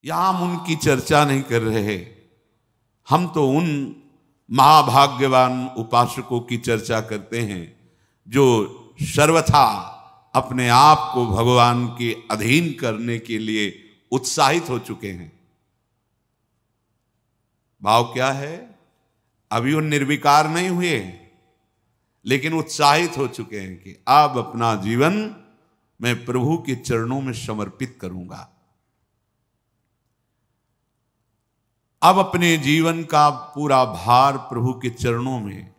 यहां हम उनकी चर्चा नहीं कर रहे, हम तो उन महाभाग्यवान उपासकों की चर्चा करते हैं जो सर्वथा अपने आप को भगवान के अधीन करने के लिए उत्साहित हो चुके हैं। भाव क्या है? अभी वो निर्विकार नहीं हुए, लेकिन उत्साहित हो चुके हैं कि अब अपना जीवन मैं प्रभु के चरणों में समर्पित करूंगा। अब अपने जीवन का पूरा भार प्रभु के चरणों में,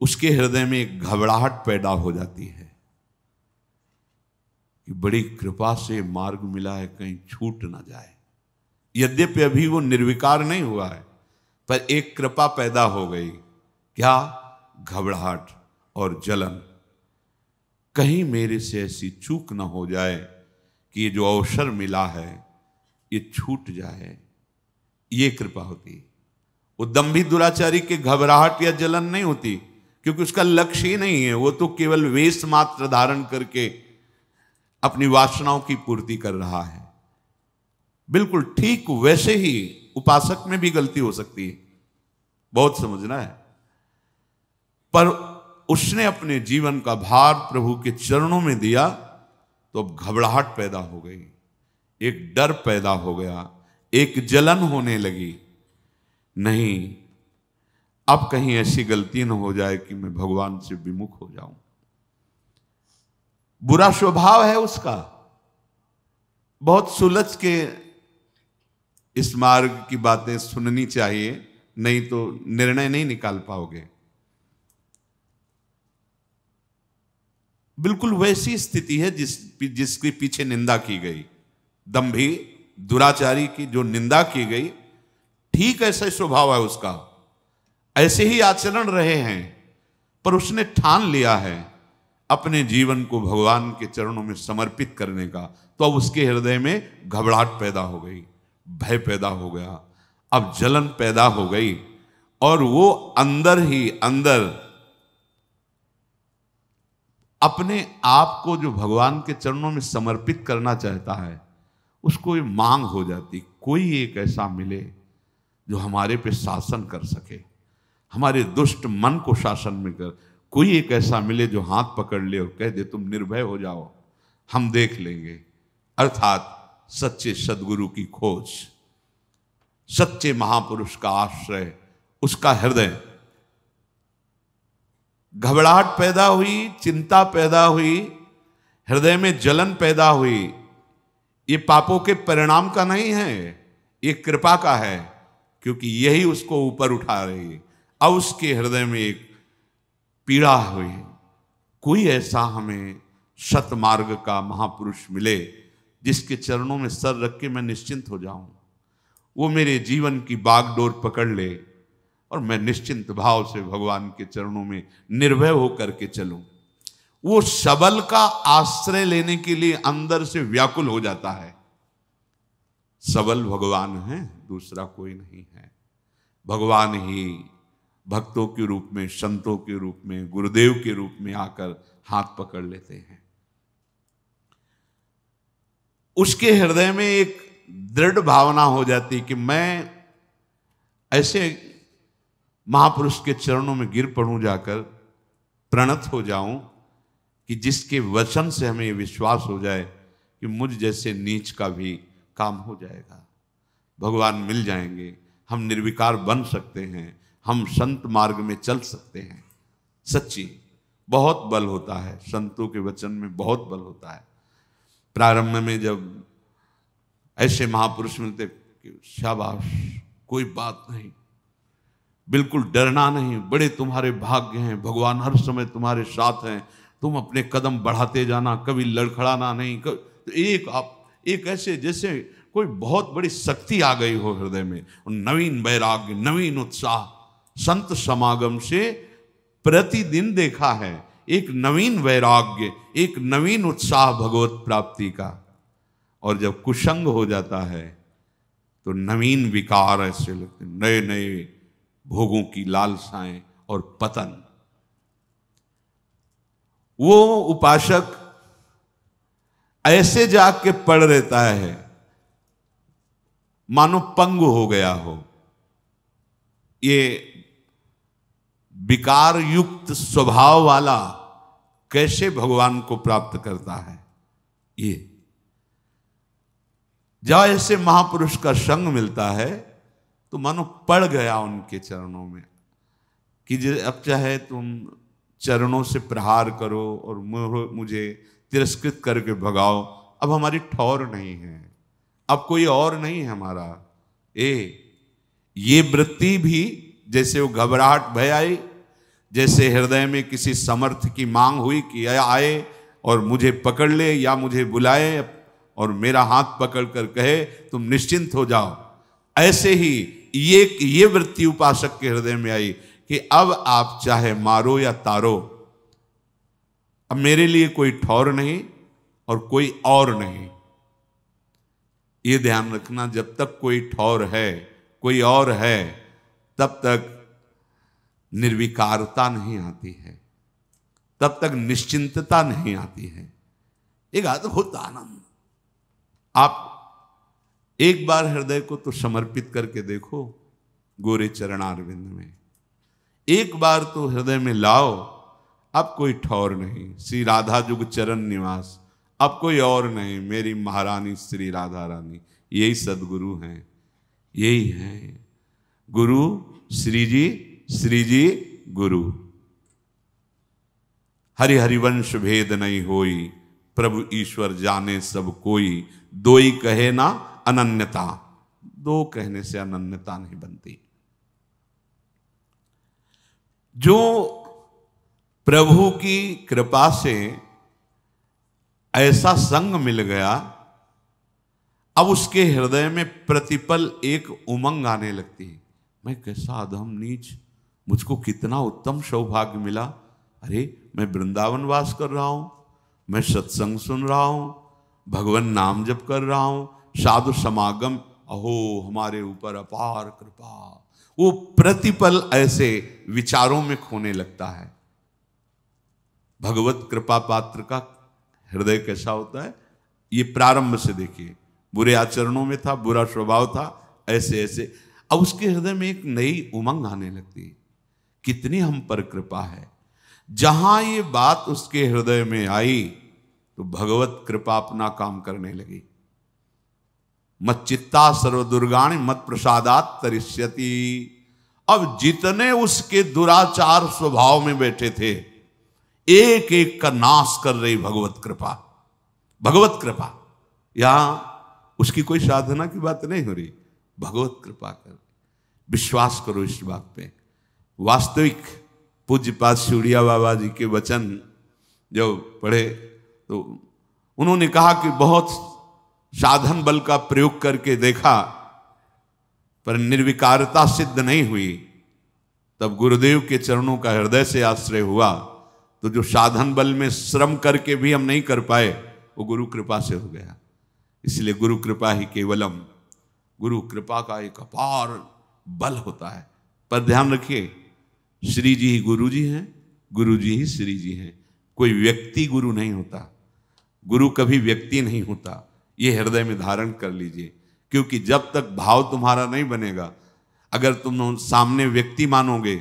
उसके हृदय में एक घबराहट पैदा हो जाती है कि बड़ी कृपा से मार्ग मिला है, कहीं छूट ना जाए। यद्यपि अभी वो निर्विकार नहीं हुआ है, पर एक कृपा पैदा हो गई। क्या? घबराहट और जलन। कहीं मेरे से ऐसी चूक ना हो जाए कि ये जो अवसर मिला है ये छूट जाए। ये कृपा होती। वो दंभी दुराचारी के घबराहट या जलन नहीं होती, क्योंकि उसका लक्ष्य ही नहीं है। वो तो केवल वेश मात्र धारण करके अपनी वासनाओं की पूर्ति कर रहा है। बिल्कुल ठीक वैसे ही उपासक में भी गलती हो सकती है, बहुत समझना है। पर उसने अपने जीवन का भार प्रभु के चरणों में दिया तो अब घबराहट पैदा हो गई, एक डर पैदा हो गया, एक जलन होने लगी। नहीं, अब कहीं ऐसी गलती न हो जाए कि मैं भगवान से विमुख हो जाऊं। बुरा स्वभाव है उसका। बहुत सुलझ के इस मार्ग की बातें सुननी चाहिए, नहीं तो निर्णय नहीं निकाल पाओगे। बिल्कुल वैसी स्थिति है जिसके पीछे निंदा की गई। दंभी दुराचारी की जो निंदा की गई, ठीक ऐसा स्वभाव है उसका, ऐसे ही आचरण रहे हैं, पर उसने ठान लिया है अपने जीवन को भगवान के चरणों में समर्पित करने का। तो अब उसके हृदय में घबराहट पैदा हो गई, भय पैदा हो गया, अब जलन पैदा हो गई, और वो अंदर ही अंदर अपने आप को जो भगवान के चरणों में समर्पित करना चाहता है, उसको ये मांग हो जाती, कोई एक ऐसा मिले जो हमारे पे शासन कर सके, हमारे दुष्ट मन को शासन में कर। कोई एक ऐसा मिले जो हाथ पकड़ ले और कह दे तुम निर्भय हो जाओ, हम देख लेंगे। अर्थात सच्चे सद्गुरु की खोज, सच्चे महापुरुष का आश्रय, उसका हृदय। घबराहट पैदा हुई, चिंता पैदा हुई, हृदय में जलन पैदा हुई। ये पापों के परिणाम का नहीं है, ये कृपा का है, क्योंकि यही उसको ऊपर उठा रही है। अब उसके हृदय में एक पीड़ा हुई, कोई ऐसा हमें सतमार्ग का महापुरुष मिले जिसके चरणों में सर रख के मैं निश्चिंत हो जाऊं, वो मेरे जीवन की बागडोर पकड़ ले और मैं निश्चिंत भाव से भगवान के चरणों में निर्भय होकर के चलूं। वो सबल का आश्रय लेने के लिए अंदर से व्याकुल हो जाता है। सबल भगवान है, दूसरा कोई नहीं है। भगवान ही भक्तों के रूप में, संतों के रूप में, गुरुदेव के रूप में आकर हाथ पकड़ लेते हैं। उसके हृदय में एक दृढ़ भावना हो जाती कि मैं ऐसे महापुरुष के चरणों में गिर पड़ूं, जाकर प्रणत हो जाऊं, कि जिसके वचन से हमें ये विश्वास हो जाए कि मुझ जैसे नीच का भी काम हो जाएगा, भगवान मिल जाएंगे, हम निर्विकार बन सकते हैं, हम संत मार्ग में चल सकते हैं। सच्ची बहुत बल होता है, संतों के वचन में बहुत बल होता है। प्रारंभ में जब ऐसे महापुरुष मिलते कि शाबाश, कोई बात नहीं, बिल्कुल डरना नहीं, बड़े तुम्हारे भाग्य हैं, भगवान हर समय तुम्हारे साथ हैं, तुम अपने कदम बढ़ाते जाना, कभी लड़खड़ाना नहीं। तो एक ऐसे जैसे कोई बहुत बड़ी शक्ति आ गई हो हृदय में, नवीन वैराग्य, नवीन उत्साह। संत समागम से प्रतिदिन देखा है एक नवीन वैराग्य, एक नवीन उत्साह भगवत प्राप्ति का। और जब कुसंग हो जाता है तो नवीन विकार ऐसे लगते, नए नए भोगों की लालसाएं और पतन। वो उपासक ऐसे जाग के पड़ रहता है मानो पंगु हो गया हो। ये विकार युक्त स्वभाव वाला कैसे भगवान को प्राप्त करता है? ये जब ऐसे महापुरुष का संग मिलता है तो मानो पड़ गया उनके चरणों में कि अब चाहे तुम चरणों से प्रहार करो और मुझे तिरस्कृत करके भगाओ, अब हमारी ठौर नहीं है, अब कोई और नहीं है हमारा। ये वृत्ति भी जैसे वो घबराहट भय आई, जैसे हृदय में किसी समर्थ की मांग हुई कि आए और मुझे पकड़ ले या मुझे बुलाए और मेरा हाथ पकड़ कर कहे तुम निश्चिंत हो जाओ, ऐसे ही ये वृत्ति उपासक के हृदय में आई कि अब आप चाहे मारो या तारो, अब मेरे लिए कोई ठौर नहीं और कोई और नहीं। ये ध्यान रखना, जब तक कोई ठौर है, कोई और है, तब तक निर्विकारता नहीं आती है, तब तक निश्चिंतता नहीं आती है। एक अद्भुत आनंद। आप एक बार हृदय को तो समर्पित करके देखो गोरे चरणारविंद में, एक बार तो हृदय में लाओ, अब कोई ठौर नहीं, श्री राधा जुग चरण निवास, अब कोई और नहीं, मेरी महारानी श्री राधा रानी, यही सदगुरु हैं, यही हैं गुरु। श्री जी गुरु। हरि हरिवंश भेद नहीं होई, प्रभु ईश्वर जाने सब कोई, दोई कहे ना अनन्यता, दो कहने से अनन्यता नहीं बनती। जो प्रभु की कृपा से ऐसा संग मिल गया, अब उसके हृदय में प्रतिपल एक उमंग आने लगती है, मैं कैसा अधम नीच, मुझको कितना उत्तम सौभाग्य मिला। अरे मैं वृंदावन वास कर रहा हूं, मैं सत्संग सुन रहा हूं, भगवान नाम जप कर रहा हूं, साधु समागम, अहो हमारे ऊपर अपार कृपा। वो प्रतिपल ऐसे विचारों में खोने लगता है। भगवत कृपा पात्र का हृदय कैसा होता है, ये प्रारंभ से देखिए, बुरे आचरणों में था, बुरा स्वभाव था, ऐसे ऐसे, अब उसके हृदय में एक नई उमंग आने लगती है, कितनी हम पर कृपा है। जहां ये बात उसके हृदय में आई तो भगवत कृपा अपना काम करने लगी। मत चित्ता सर्वदुर्गाणि मत प्रसादात तरिष्यति। अब जितने उसके दुराचार स्वभाव में बैठे थे, एक एक का नाश कर रही भगवत कृपा। भगवत कृपा, यहां उसकी कोई साधना की बात नहीं हो रही, भगवत कृपा कर, विश्वास करो इस बात पे। वास्तविक पूज्यपाद शिवड़िया बाबा जी के वचन जो पढ़े तो उन्होंने कहा कि बहुत साधन बल का प्रयोग करके देखा पर निर्विकारता सिद्ध नहीं हुई, तब गुरुदेव के चरणों का हृदय से आश्रय हुआ, तो जो साधन बल में श्रम करके भी हम नहीं कर पाए वो गुरु कृपा से हो गया। इसलिए गुरु कृपा ही केवलम, गुरु कृपा का एक अपार बल होता है। पर ध्यान रखिए, श्री जी ही गुरु जी हैं, गुरु जी ही श्री जी हैं, कोई व्यक्ति गुरु नहीं होता, गुरु कभी व्यक्ति नहीं होता, ये हृदय में धारण कर लीजिए। क्योंकि जब तक भाव तुम्हारा नहीं बनेगा, अगर तुम सामने व्यक्ति मानोगे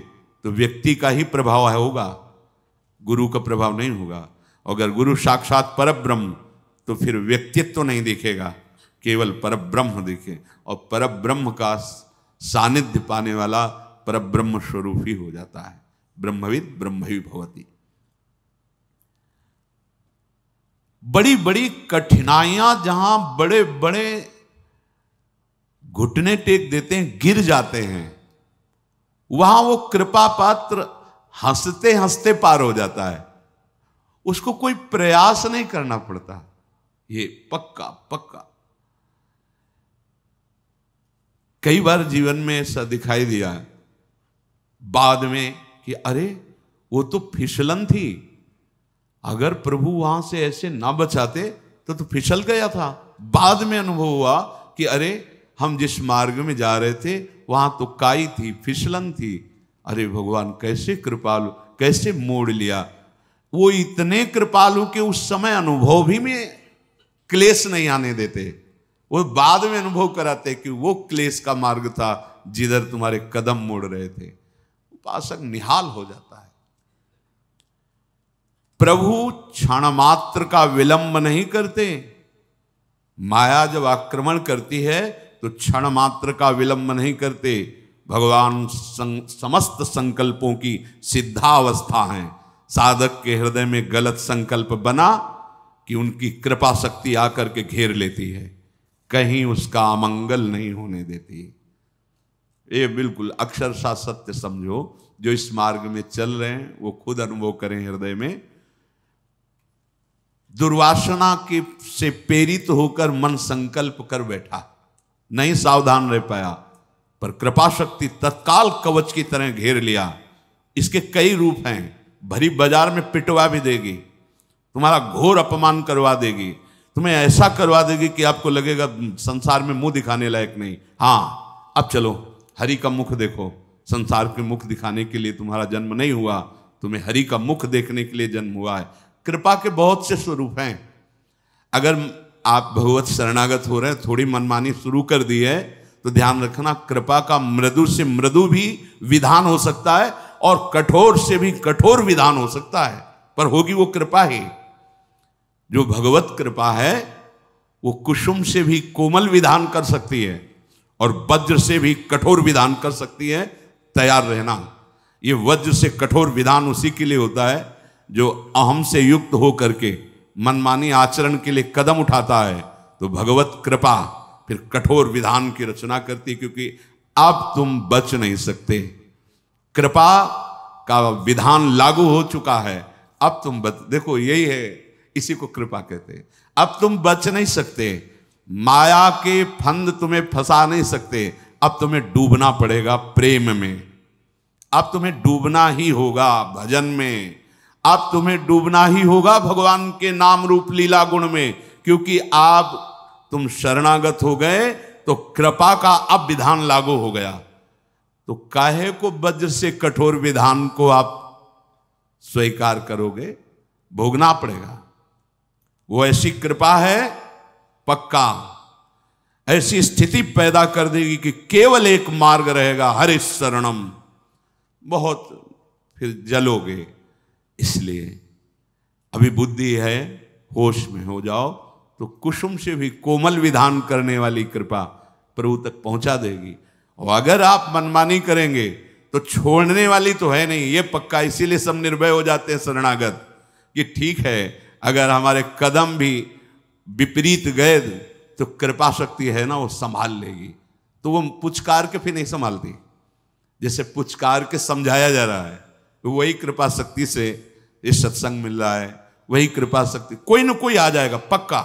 तो व्यक्ति का ही प्रभाव होगा, गुरु का प्रभाव नहीं होगा। अगर गुरु साक्षात परब्रह्म तो फिर व्यक्तित्व तो नहीं दिखेगा, केवल परब्रह्म दिखे, और परब्रह्म का सानिध्य पाने वाला परब्रह्म स्वरूप ही हो जाता है। ब्रह्मविद ब्रह्मवि भवति। बड़ी बड़ी कठिनाइयां, जहां बड़े बड़े घुटने टेक देते हैं, गिर जाते हैं, वहां वो कृपा पात्र हंसते हंसते पार हो जाता है, उसको कोई प्रयास नहीं करना पड़ता। ये पक्का पक्का कई बार जीवन में ऐसा दिखाई दिया है बाद में कि अरे वो तो फिसलन थी, अगर प्रभु वहां से ऐसे ना बचाते तो फिसल गया था। बाद में अनुभव हुआ कि अरे हम जिस मार्ग में जा रहे थे वहां तो काई थी, फिसलन थी, अरे भगवान कैसे कृपालु, कैसे मोड़ लिया। वो इतने कृपालु के उस समय अनुभव भी में क्लेश नहीं आने देते, वो बाद में अनुभव कराते कि वो क्लेश का मार्ग था जिधर तुम्हारे कदम मोड़ रहे थे। उपासक निहाल हो जाता है। प्रभु क्षण मात्र का विलंब नहीं करते। माया जब आक्रमण करती है तो क्षण मात्र का विलंब नहीं करते। भगवान समस्त संकल्पों की सिद्धावस्था है। साधक के हृदय में गलत संकल्प बना कि उनकी कृपा शक्ति आकर के घेर लेती है, कहीं उसका अमंगल नहीं होने देती। ये बिल्कुल अक्षरशः सत्य समझो। जो इस मार्ग में चल रहे हैं वो खुद अनुभव करें हृदय में। दुर्वासना के से प्रेरित होकर मन संकल्प कर बैठा, नहीं सावधान रह पाया, पर कृपा शक्ति तत्काल कवच की तरह घेर लिया। इसके कई रूप हैं। भरी बाजार में पिटवा भी देगी, तुम्हारा घोर अपमान करवा देगी, तुम्हें ऐसा करवा देगी कि आपको लगेगा संसार में मुंह दिखाने लायक नहीं। हाँ, अब चलो हरि का मुख देखो। संसार के मुख दिखाने के लिए तुम्हारा जन्म नहीं हुआ, तुम्हें हरि का मुख देखने के लिए जन्म हुआ है। कृपा के बहुत से स्वरूप हैं। अगर आप भगवत शरणागत हो रहे हैं, थोड़ी मनमानी शुरू कर दी है, तो ध्यान रखना कृपा का मृदु से मृदु भी विधान हो सकता है और कठोर से भी कठोर विधान हो सकता है, पर होगी वो कृपा ही। जो भगवत कृपा है वो कुसुम से भी कोमल विधान कर सकती है और वज्र से भी कठोर विधान कर सकती है। तैयार रहना। ये वज्र से कठोर विधान उसी के लिए होता है जो अहम से युक्त हो करके मनमानी आचरण के लिए कदम उठाता है। तो भगवत कृपा फिर कठोर विधान की रचना करती, क्योंकि अब तुम बच नहीं सकते। कृपा का विधान लागू हो चुका है, अब तुम देखो यही है, इसी को कृपा कहते हैं। अब तुम बच नहीं सकते, माया के फंद तुम्हें फंसा नहीं सकते। अब तुम्हें डूबना पड़ेगा प्रेम में, अब तुम्हें डूबना ही होगा भजन में, अब तुम्हें डूबना ही होगा भगवान के नाम रूप लीला गुण में, क्योंकि आप तुम शरणागत हो गए तो कृपा का अब विधान लागू हो गया। तो काहे को वज्र से कठोर विधान को आप स्वीकार करोगे? भोगना पड़ेगा। वो ऐसी कृपा है पक्का, ऐसी स्थिति पैदा कर देगी कि केवल एक मार्ग रहेगा, हरि शरणम। बहुत फिर जलोगे। इसलिए अभी बुद्धि है, होश में हो जाओ तो कुसुम से भी कोमल विधान करने वाली कृपा प्रभु तक पहुंचा देगी। और अगर आप मनमानी करेंगे तो छोड़ने वाली तो है नहीं, ये पक्का। इसीलिए सब निर्भय हो जाते हैं शरणागत कि ठीक है, अगर हमारे कदम भी विपरीत गए तो कृपा शक्ति है ना, वो संभाल लेगी। तो वो पुचकार के फिर नहीं संभालती, जैसे पुचकार के समझाया जा रहा है, तो वही कृपा शक्ति से ये सत्संग मिल रहा है, वही कृपा शक्ति कोई न कोई आ जाएगा पक्का।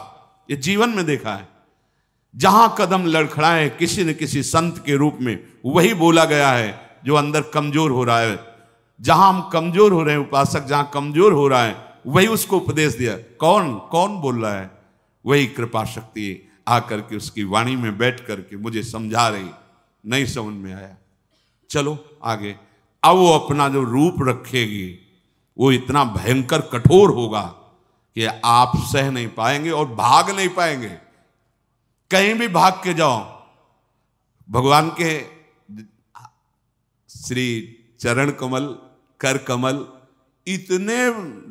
ये जीवन में देखा है, जहां कदम लड़खड़ाए किसी न किसी संत के रूप में वही बोला गया है जो अंदर कमजोर हो रहा है। जहां हम कमजोर हो रहे हैं, उपासक जहां कमजोर हो रहा है, वही उसको उपदेश दिया। कौन कौन बोल रहा है? वही कृपा शक्ति आकर के उसकी वाणी में बैठ करके मुझे समझा रही। नहीं समझ में आया, चलो आगे। अब वो अपना जो रूप रखेगी वो इतना भयंकर कठोर होगा कि आप सह नहीं पाएंगे और भाग नहीं पाएंगे। कहीं भी भाग के जाओ, भगवान के श्री चरण कमल, कर कमल इतने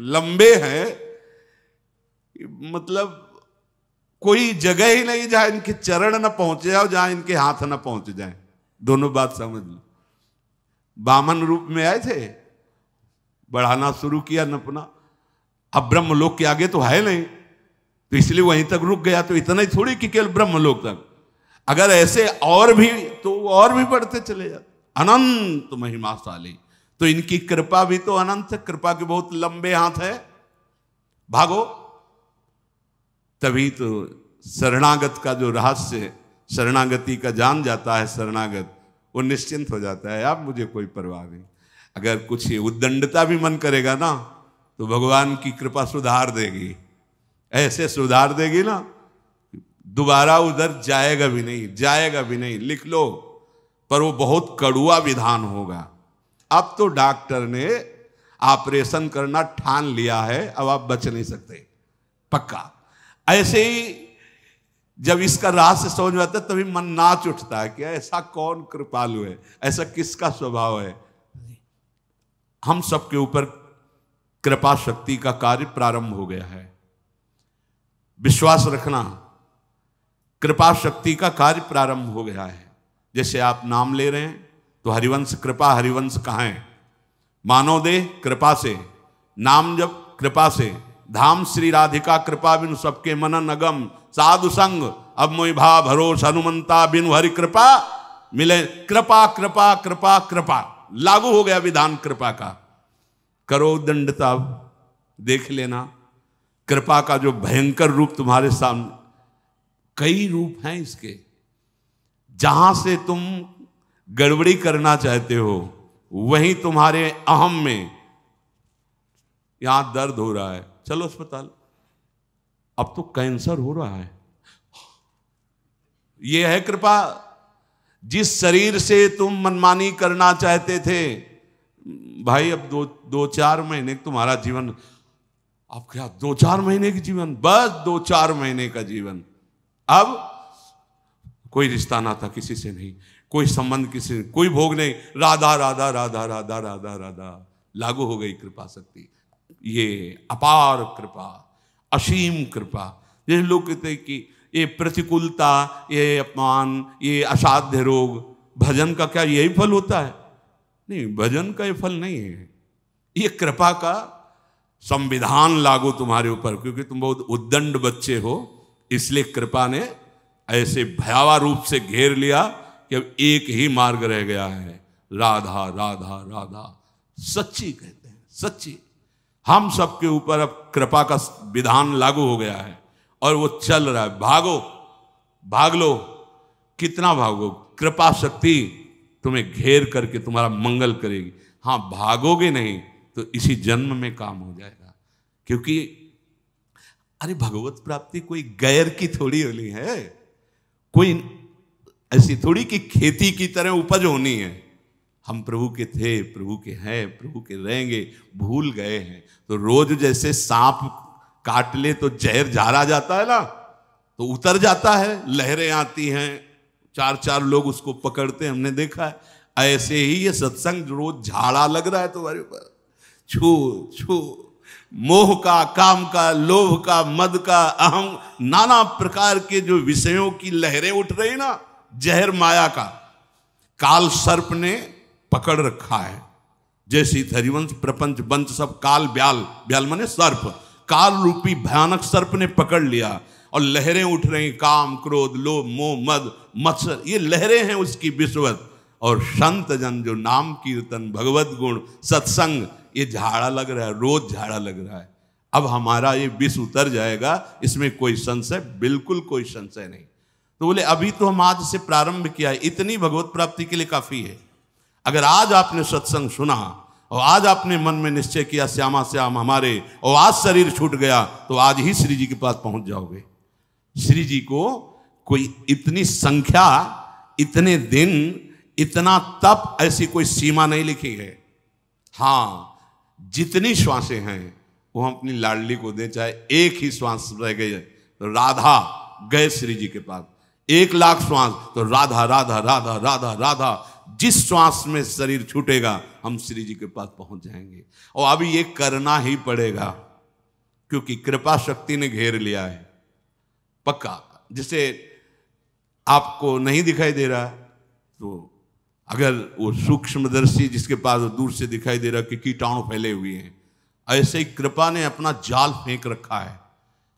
लंबे हैं, मतलब कोई जगह ही नहीं जहां इनके चरण न पहुंचे जाओ, जहां इनके हाथ न पहुंच जाए। दोनों बात समझ लो। वामन रूप में आए थे, बढ़ाना शुरू किया नपना। अब ब्रह्मलोक के आगे तो है नहीं, तो इसलिए वहीं तक रुक गया। तो इतना ही थोड़ी कि केवल ब्रह्मलोक तक, अगर ऐसे और भी तो और भी बढ़ते चले जाते। अनंत महिमाशाली, तो इनकी कृपा भी तो अनंत है, कृपा के बहुत लंबे हाथ है। भागो। तभी तो शरणागत का जो रहस्य, शरणागति का जान जाता है शरणागत, वो निश्चिंत हो जाता है। अब मुझे कोई परवाह नहीं। अगर कुछ उद्दंडता भी मन करेगा ना, तो भगवान की कृपा सुधार देगी, ऐसे सुधार देगी ना, दोबारा उधर जाएगा भी नहीं, जाएगा भी नहीं। लिख लो, पर वो बहुत कड़ुआ विधान होगा। अब तो डॉक्टर ने ऑपरेशन करना ठान लिया है, अब आप बच नहीं सकते पक्का। ऐसे ही जब इसका रहस्य समझ में आता है तभी मन नाच उठता है कि ऐसा कौन कृपालु है, ऐसा किसका स्वभाव है। हम सबके ऊपर कृपा शक्ति का कार्य प्रारंभ हो गया है। विश्वास रखना, कृपा शक्ति का कार्य प्रारंभ हो गया है। जैसे आप नाम ले रहे हैं तो हरिवंश कृपा, हरिवंश कहाँ है? मानव देह कृपा से, नाम जब कृपा से, धाम श्री राधिका कृपा बिनु सबके मनन अगम, साधु संग अब मोहि भा भरोस हनुमंता बिनु हरि कृपा मिले। कृपा कृपा कृपा कृपा लागू हो गया विधान कृपा का। करो दंडता, देख लेना कृपा का जो भयंकर रूप तुम्हारे सामने, कई रूप हैं इसके। जहां से तुम गड़बड़ी करना चाहते हो वहीं तुम्हारे अहम में, यहां दर्द हो रहा है, चलो अस्पताल, अब तो कैंसर हो रहा है। यह है कृपा। जिस शरीर से तुम मनमानी करना चाहते थे, भाई अब दो चार महीने तुम्हारा जीवन, अब क्या 2-4 महीने की जीवन, बस 2-4 महीने का जीवन। अब कोई रिश्ता ना था किसी से नहीं, कोई संबंध किसी से, कोई भोग नहीं, राधा राधा राधा राधा राधा राधा। लागू हो गई कृपा शक्ति। ये अपार कृपा, असीम कृपा। ये लोग कहते हैं कि ये प्रतिकूलता, ये अपमान, ये असाध्य रोग, भजन का क्या यही फल होता है? नहीं, भजन का ये फल नहीं है। ये कृपा का संविधान लागू तुम्हारे ऊपर, क्योंकि तुम बहुत उद्दंड बच्चे हो, इसलिए कृपा ने ऐसे भयावह रूप से घेर लिया कि अब एक ही मार्ग रह गया है, राधा राधा राधा। सच्ची कहते हैं, सच्ची। हम सबके ऊपर अब कृपा का विधान लागू हो गया है और वो चल रहा है। भागो, भाग लो, कितना भागो, कृपा शक्ति तुम्हें घेर करके तुम्हारा मंगल करेगी। हाँ, भागोगे नहीं तो इसी जन्म में काम हो जाएगा। क्योंकि अरे भगवत प्राप्ति कोई गैर की थोड़ी होनी है, कोई ऐसी थोड़ी कि खेती की तरह उपज होनी है। हम प्रभु के थे, प्रभु के हैं, प्रभु के रहेंगे, भूल गए हैं। तो रोज जैसे सांप काट ले तो जहर झाड़ा जाता है ना, तो उतर जाता है, लहरें आती हैं, 4-4 लोग उसको पकड़ते हैं, हमने देखा है। ऐसे ही ये सत्संग रोज झाड़ा लग रहा है तुम्हारे ऊपर। छू छू, मोह का, काम का, लोभ का, मद का, अहम, नाना प्रकार के जो विषयों की लहरें उठ रही ना, जहर माया का काल सर्प ने पकड़ रखा है। जैसे हरिवंश प्रपंच बंच सब काल ब्याल, ब्याल माने सर्प, काल रूपी भयानक सर्प ने पकड़ लिया और लहरें उठ रही, काम, क्रोध, लोभ, मोह, मद, मत्सर, ये लहरें हैं उसकी विषवत। और संत जन जो नाम कीर्तन, भगवत गुण, सत्संग, ये झाड़ा लग रहा है, रोज झाड़ा लग रहा है। अब हमारा ये विष उतर जाएगा, इसमें कोई संशय, बिल्कुल कोई संशय नहीं। तो बोले अभी तो हम आज से प्रारंभ किया है, इतनी भगवत प्राप्ति के लिए काफी है। अगर आज आपने सत्संग सुना और आज आपने मन में निश्चय किया श्यामा श्याम हमारे, और आज शरीर छूट गया, तो आज ही श्री जी के पास पहुंच जाओगे। श्री जी को कोई इतनी संख्या, इतने दिन, इतना तप, ऐसी कोई सीमा नहीं लिखी है। हाँ, जितनी श्वासें हैं वो हम अपनी लाडली को दें, चाहे एक ही श्वास रह गई तो राधा गए श्री जी के पास, 1,00,000 श्वास तो राधा राधा राधा राधा राधा। जिस श्वास में शरीर छूटेगा हम श्री जी के पास पहुंच जाएंगे। और अभी ये करना ही पड़ेगा, क्योंकि कृपा शक्ति ने घेर लिया है पक्का। जिसे आपको नहीं दिखाई दे रहा तो अगर वो सूक्ष्मदर्शी जिसके पास दूर से दिखाई दे रहा कि कीटाणु फैले हुए हैं, ऐसे ही कृपा ने अपना जाल फेंक रखा है।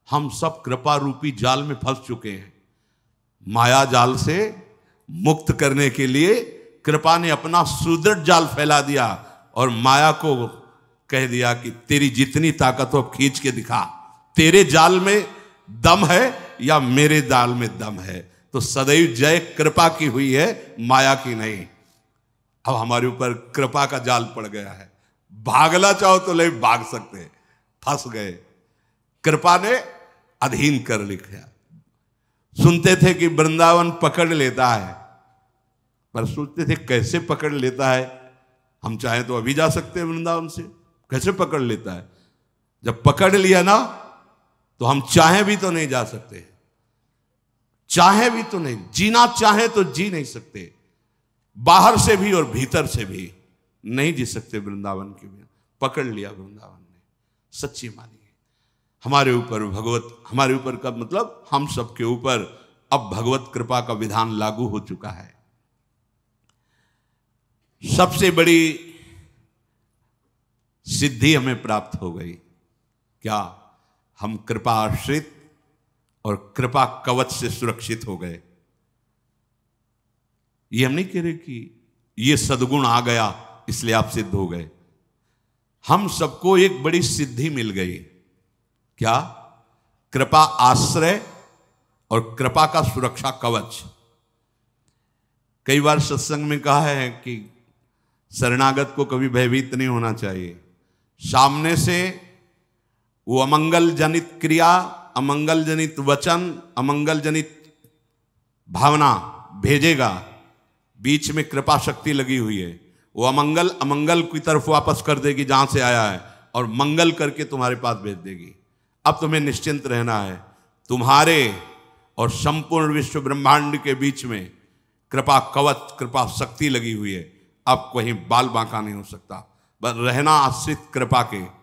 हम सब कृपा रूपी जाल में फंस चुके हैं। माया जाल से मुक्त करने के लिए कृपा ने अपना सुदृढ़ जाल फैला दिया और माया को कह दिया कि तेरी जितनी ताकत हो खींच के दिखा, तेरे जाल में दम है या मेरे जाल में दम है। तो सदैव जय कृपा की हुई है, माया की नहीं। अब हमारे ऊपर कृपा का जाल पड़ गया है, भागना चाहो तो नहीं भाग सकते, फंस गए। कृपा ने अधीन कर लिखा। सुनते थे कि वृंदावन पकड़ लेता है, पर सोचते थे कैसे पकड़ लेता है। हम चाहे तो अभी जा सकते हैं वृंदावन से, कैसे पकड़ लेता है। जब पकड़ लिया ना तो हम चाहे भी तो नहीं जा सकते। चाहे भी तो नहीं, जीना चाहे तो जी नहीं सकते, बाहर से भी और भीतर से भी नहीं जी सकते वृंदावन के बिना। पकड़ लिया वृंदावन ने, सच्ची मानिए। हमारे ऊपर भगवत, हमारे ऊपर का मतलब हम सबके ऊपर अब भगवत कृपा का विधान लागू हो चुका है। सबसे बड़ी सिद्धि हमें प्राप्त हो गई। क्या? हम कृपा आश्रित और कृपा कवच से सुरक्षित हो गए। ये हम नहीं कह रहे कि ये सद्गुण आ गया इसलिए आप सिद्ध हो गए। हम सबको एक बड़ी सिद्धि मिल गई। क्या? कृपा आश्रय और कृपा का सुरक्षा कवच। कई बार सत्संग में कहा है कि शरणागत को कभी भयभीत नहीं होना चाहिए। सामने से वो अमंगल जनित क्रिया, अमंगल जनित वचन, अमंगल जनित भावना भेजेगा, बीच में कृपा शक्ति लगी हुई है, वो अमंगल की तरफ वापस कर देगी जहां से आया है, और मंगल करके तुम्हारे पास भेज देगी। अब तुम्हें निश्चिंत रहना है, तुम्हारे और संपूर्ण विश्व ब्रह्मांड के बीच में कृपा कवच, कृपा शक्ति लगी हुई है। अब कहीं बाल बांका नहीं हो सकता, बस रहना आश्रित कृपा के।